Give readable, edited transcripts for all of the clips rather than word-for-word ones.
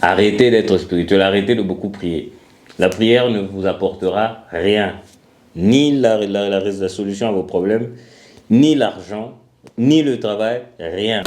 Arrêtez d'être spirituel, arrêtez de beaucoup prier. La prière ne vous apportera rien. Ni la solution à vos problèmes, ni l'argent, ni le travail, rien.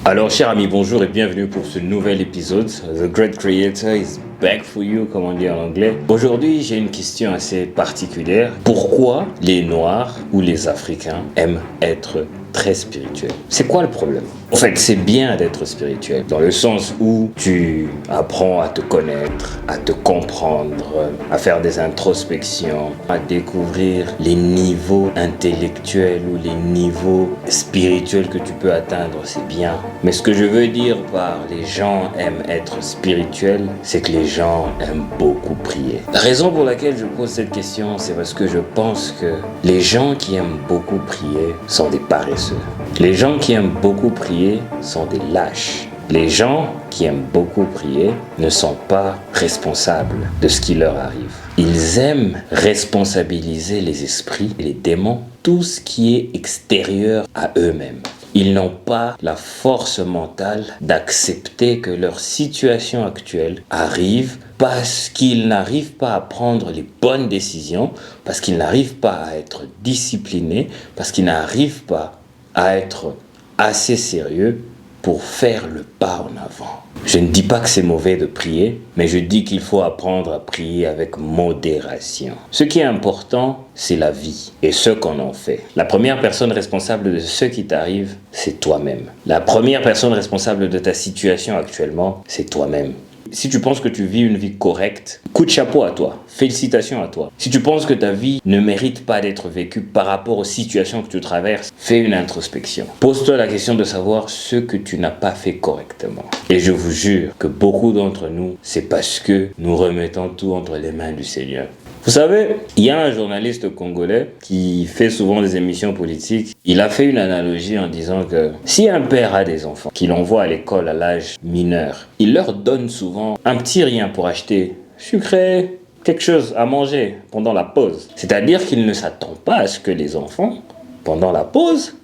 Alors, chers amis, bonjour et bienvenue pour ce nouvel épisode. The Great Creator is back for you, comme on dit en anglais. Aujourd'hui, j'ai une question assez particulière. Pourquoi les Noirs ou les Africains aiment être très spirituels? C'est quoi le problème? En fait, c'est bien d'être spirituel, dans le sens où tu apprends à te connaître, à te comprendre, à faire des introspections, à découvrir les niveaux intellectuels ou les niveaux spirituels que tu peux atteindre, c'est bien. Mais ce que je veux dire par les gens aiment être spirituels, c'est que les gens aiment beaucoup prier. La raison pour laquelle je pose cette question, c'est parce que je pense que les gens qui aiment beaucoup prier sont des paresseux. Les gens qui aiment beaucoup prier sont des lâches. Les gens qui aiment beaucoup prier ne sont pas responsables de ce qui leur arrive. Ils aiment responsabiliser les esprits, les démons, tout ce qui est extérieur à eux-mêmes. Ils n'ont pas la force mentale d'accepter que leur situation actuelle arrive parce qu'ils n'arrivent pas à prendre les bonnes décisions, parce qu'ils n'arrivent pas à être disciplinés, parce qu'ils n'arrivent pas à être assez sérieux pour faire le pas en avant. Je ne dis pas que c'est mauvais de prier, mais je dis qu'il faut apprendre à prier avec modération. Ce qui est important, c'est la vie et ce qu'on en fait. La première personne responsable de ce qui t'arrive, c'est toi-même. La première personne responsable de ta situation actuellement, c'est toi-même. Si tu penses que tu vis une vie correcte, coup de chapeau à toi, félicitations à toi. Si tu penses que ta vie ne mérite pas d'être vécue par rapport aux situations que tu traverses, fais une introspection. Pose-toi la question de savoir ce que tu n'as pas fait correctement. Et je vous jure que beaucoup d'entre nous, c'est parce que nous remettons tout entre les mains du Seigneur. Vous savez, il y a un journaliste congolais qui fait souvent des émissions politiques. Il a fait une analogie en disant que si un père a des enfants qu'il envoie à l'école à l'âge mineur, il leur donne souvent un petit rien pour acheter sucré, quelque chose à manger pendant la pause. C'est-à-dire qu'il ne s'attend pas à ce que les enfants, pendant la pause,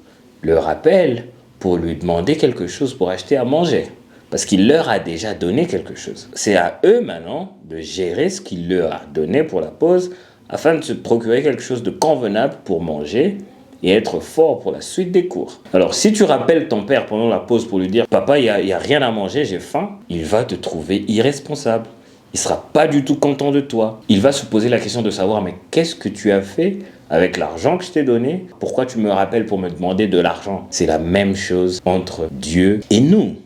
le rappellent pour lui demander quelque chose pour acheter à manger. Parce qu'il leur a déjà donné quelque chose. C'est à eux maintenant de gérer ce qu'il leur a donné pour la pause afin de se procurer quelque chose de convenable pour manger et être fort pour la suite des cours. Alors si tu rappelles ton père pendant la pause pour lui dire « Papa, il y a rien à manger, j'ai faim », il va te trouver irresponsable. Il ne sera pas du tout content de toi. Il va se poser la question de savoir « Mais qu'est-ce que tu as fait avec l'argent que je t'ai donné? Pourquoi tu me rappelles pour me demander de l'argent ?» C'est la même chose entre Dieu et nous.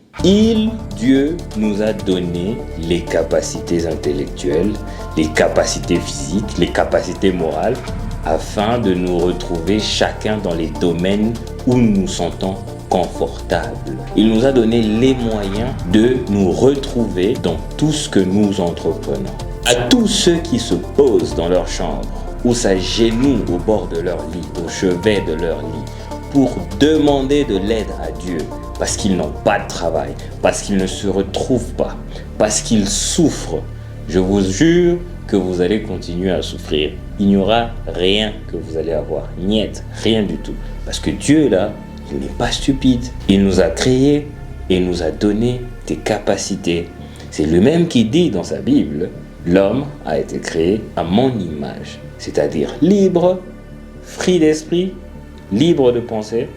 Dieu, nous a donné les capacités intellectuelles, les capacités physiques, les capacités morales, afin de nous retrouver chacun dans les domaines où nous nous sentons confortables. Il nous a donné les moyens de nous retrouver dans tout ce que nous entreprenons. À tous ceux qui se posent dans leur chambre ou s'agenouillent au bord de leur lit, au chevet de leur lit, pour demander de l'aide à Dieu, parce qu'ils n'ont pas de travail, parce qu'ils ne se retrouvent pas, parce qu'ils souffrent, je vous jure que vous allez continuer à souffrir. Il n'y aura rien que vous allez avoir. Niet, rien du tout. Parce que Dieu, là, il n'est pas stupide. Il nous a créés et nous a donné des capacités. C'est lui-même qui dit dans sa Bible, l'homme a été créé à mon image. C'est-à-dire libre, free d'esprit, libre de penser,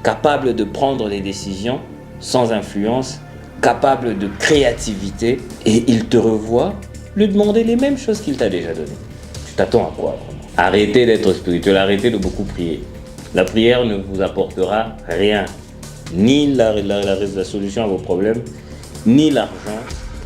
capable de prendre des décisions sans influence, capable de créativité, et il te revoit lui demander les mêmes choses qu'il t'a déjà données. Tu t'attends à quoi vraiment? Arrêtez d'être spirituel, arrêtez de beaucoup prier. La prière ne vous apportera rien, ni la solution à vos problèmes, ni l'argent,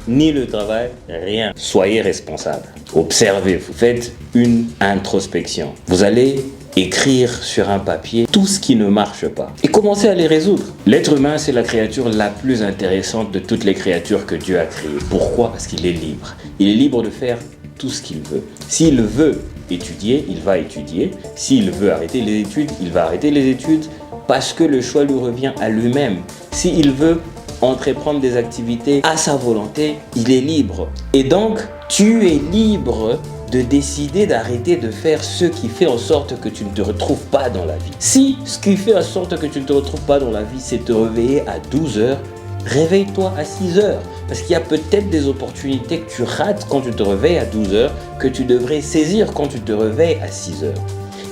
ni le travail, rien. Soyez responsable. Observez, vous faites une introspection. Vous allez écrire sur un papier tout ce qui ne marche pas et commencer à les résoudre. L'être humain, c'est la créature la plus intéressante de toutes les créatures que Dieu a créées. Pourquoi? Parce qu'il est libre. Il est libre de faire tout ce qu'il veut. S'il veut étudier, il va étudier. S'il veut arrêter les études, il va arrêter les études parce que le choix lui revient à lui-même. S'il veut entreprendre des activités à sa volonté, il est libre. Et donc, tu es libre de décider d'arrêter de faire ce qui fait en sorte que tu ne te retrouves pas dans la vie. Si ce qui fait en sorte que tu ne te retrouves pas dans la vie, c'est te réveiller à 12 heures, réveille-toi à 6 heures. Parce qu'il y a peut-être des opportunités que tu rates quand tu te réveilles à 12 heures, que tu devrais saisir quand tu te réveilles à 6 heures.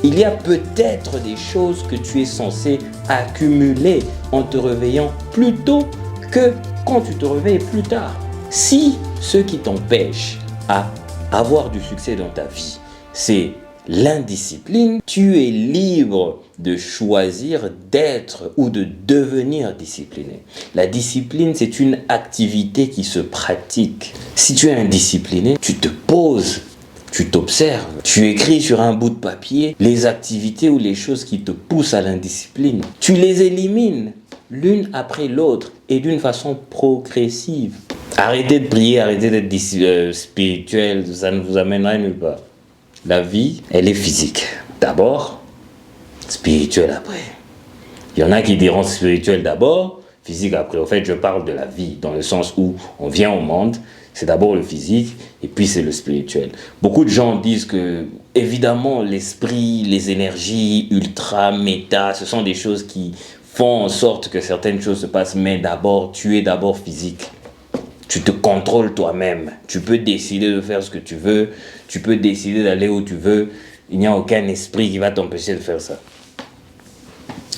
Il y a peut-être des choses que tu es censé accumuler en te réveillant plus tôt que quand tu te réveilles plus tard. Si ce qui t'empêche à avoir du succès dans ta vie, c'est l'indiscipline, tu es libre de choisir d'être ou de devenir discipliné. La discipline, c'est une activité qui se pratique. Si tu es indiscipliné, tu te poses, tu t'observes, tu écris sur un bout de papier les activités ou les choses qui te poussent à l'indiscipline. Tu les élimines l'une après l'autre et d'une façon progressive. Arrêtez de prier, arrêtez d'être spirituel, ça ne vous amènera nulle part. La vie, elle est physique. D'abord, spirituelle après. Il y en a qui diront spirituel d'abord, physique après. En fait, je parle de la vie, dans le sens où on vient au monde, c'est d'abord le physique et puis c'est le spirituel. Beaucoup de gens disent que, évidemment, l'esprit, les énergies ultra, méta, ce sont des choses qui font en sorte que certaines choses se passent, mais d'abord, tu es d'abord physique. Tu te contrôles toi-même. Tu peux décider de faire ce que tu veux. Tu peux décider d'aller où tu veux. Il n'y a aucun esprit qui va t'empêcher de faire ça.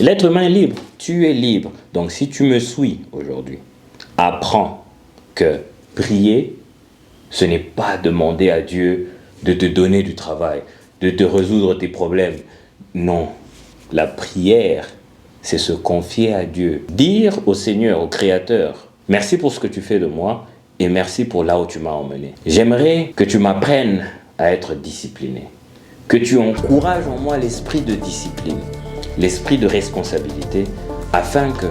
L'être humain est libre. Tu es libre. Donc si tu me suis aujourd'hui, apprends que prier, ce n'est pas demander à Dieu de te donner du travail, de te résoudre tes problèmes. Non. La prière, c'est se confier à Dieu. Dire au Seigneur, au Créateur, merci pour ce que tu fais de moi et merci pour là où tu m'as emmené. J'aimerais que tu m'apprennes à être discipliné, que tu encourages en moi l'esprit de discipline, l'esprit de responsabilité, afin que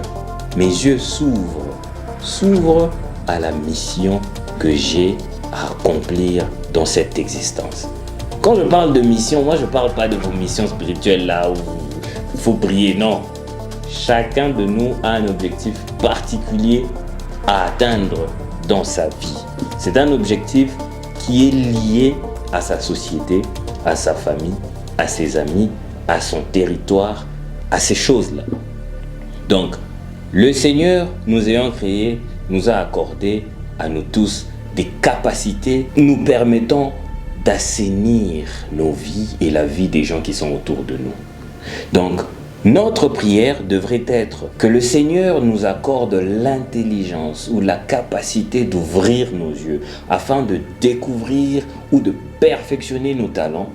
mes yeux s'ouvrent à la mission que j'ai à accomplir dans cette existence. Quand je parle de mission, moi je ne parle pas de vos missions spirituelles là où il faut prier, non. Chacun de nous a un objectif particulier à atteindre dans sa vie. C'est un objectif qui est lié à sa société, à sa famille, à ses amis, à son territoire, à ces choses-là. Donc, le Seigneur, nous ayant créés, nous a accordé à nous tous des capacités nous permettant d'assainir nos vies et la vie des gens qui sont autour de nous. Donc, notre prière devrait être que le Seigneur nous accorde l'intelligence ou la capacité d'ouvrir nos yeux afin de découvrir ou de perfectionner nos talents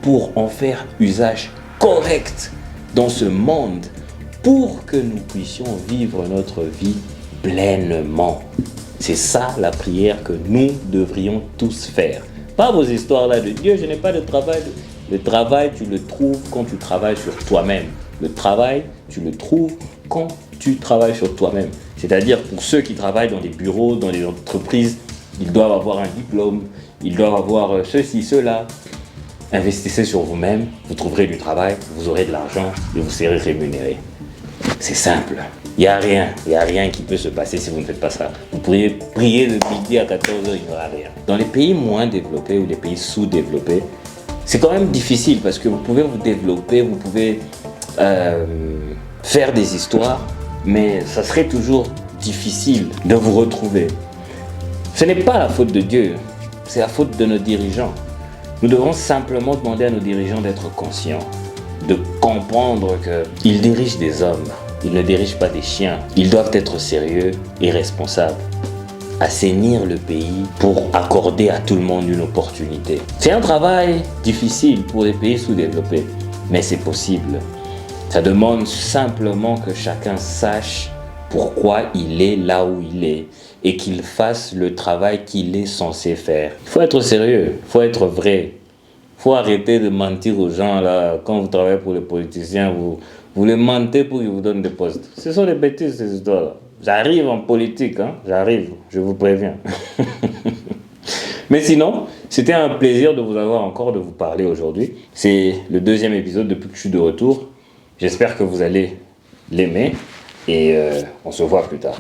pour en faire usage correct dans ce monde pour que nous puissions vivre notre vie pleinement. C'est ça la prière que nous devrions tous faire. Pas vos histoires là de Dieu, je n'ai pas de travail. Le travail, tu le trouves quand tu travailles sur toi-même. Le travail, tu le trouves quand tu travailles sur toi-même. C'est-à-dire pour ceux qui travaillent dans des bureaux, dans des entreprises, ils doivent avoir un diplôme, ils doivent avoir ceci, cela. Investissez sur vous-même, vous trouverez du travail, vous aurez de l'argent et vous serez rémunéré. C'est simple. Il n'y a rien qui peut se passer si vous ne faites pas ça. Vous pourriez prier de midi à 14h, il n'y aura rien. Dans les pays moins développés ou les pays sous-développés, c'est quand même difficile parce que vous pouvez vous développer, vous pouvez faire des histoires, mais ça serait toujours difficile de vous retrouver. Ce n'est pas la faute de Dieu, c'est la faute de nos dirigeants. Nous devons simplement demander à nos dirigeants d'être conscients, de comprendre qu'ils dirigent des hommes, ils ne dirigent pas des chiens. Ils doivent être sérieux et responsables. Assainir le pays pour accorder à tout le monde une opportunité. C'est un travail difficile pour les pays sous-développés, mais c'est possible. Ça demande simplement que chacun sache pourquoi il est là où il est et qu'il fasse le travail qu'il est censé faire. Il faut être sérieux, il faut être vrai. Il faut arrêter de mentir aux gens là. Quand vous travaillez pour les politiciens, vous les mentez pour qu'ils vous donnent des postes. Ce sont des bêtises ces histoires-là. J'arrive en politique, hein? J'arrive, je vous préviens. Mais sinon, c'était un plaisir de vous avoir encore, de vous parler aujourd'hui. C'est le 2e épisode depuis que je suis de retour. J'espère que vous allez l'aimer et on se voit plus tard.